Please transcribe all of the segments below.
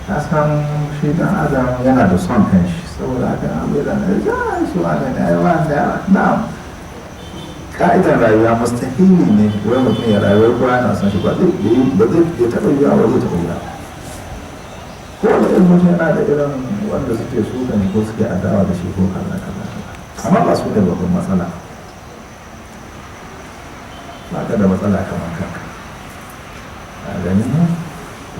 ka san shi dan adam yana da son kanshi saboda haka abu da na ya shi wani ne ai wani da na ka'idar rayuwa mustahili ne wai mutum ya rayuwar kowa yana son shi ba zai ya taɓa yiwa ba zai taɓa yiwa ko da irin mutum yana da irin wanda suke suka ne ko suke adawa da shi ko kaza kaza amma ba su ne babban matsala ba ka da matsala kamar kanka a gani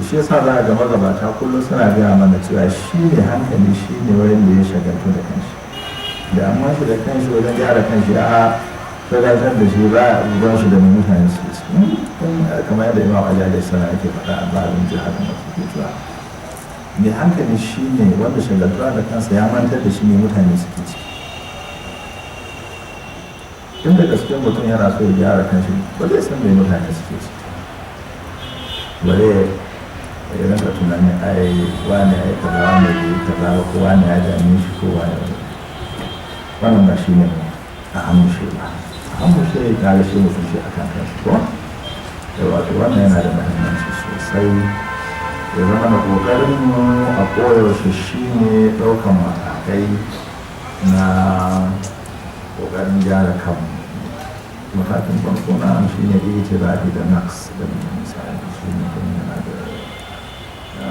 shi yasa za a ga magabata kullum suna gaya mana cewa shi ne hankali shi ne wurin da ya shagaltu da kanshi da amma shi da kanshi wajen gyara kanshi a sadatar da shi ba a ruwan shi da mai mutane su ci kamar yadda imam ajali sana ake faɗa a babin jihar da masu ke cewa mai hankali shi ne wanda shagaltuwa da kansa ya mantar da shi ne mutane suke ci inda gaskiyar mutum yana so ya gyara kanshi ba zai san mai mutane suke ci bare ya ranka tunanin ai wani ya yi kaza wani ya yi kaza ko wani ya dame shi ko wani wannan ba shi ne a hamushe ba a hamushe ya kare shi mutum shi a kan kanshi ko da wato wannan yana da muhimmanci sosai ya zama da ƙoƙarin mu a koyaushe shi ne ɗaukan matakai na ƙoƙarin gyara kanmu matakin farko na shi ne iya ce zafi da naks da misali shi ne kuma yana da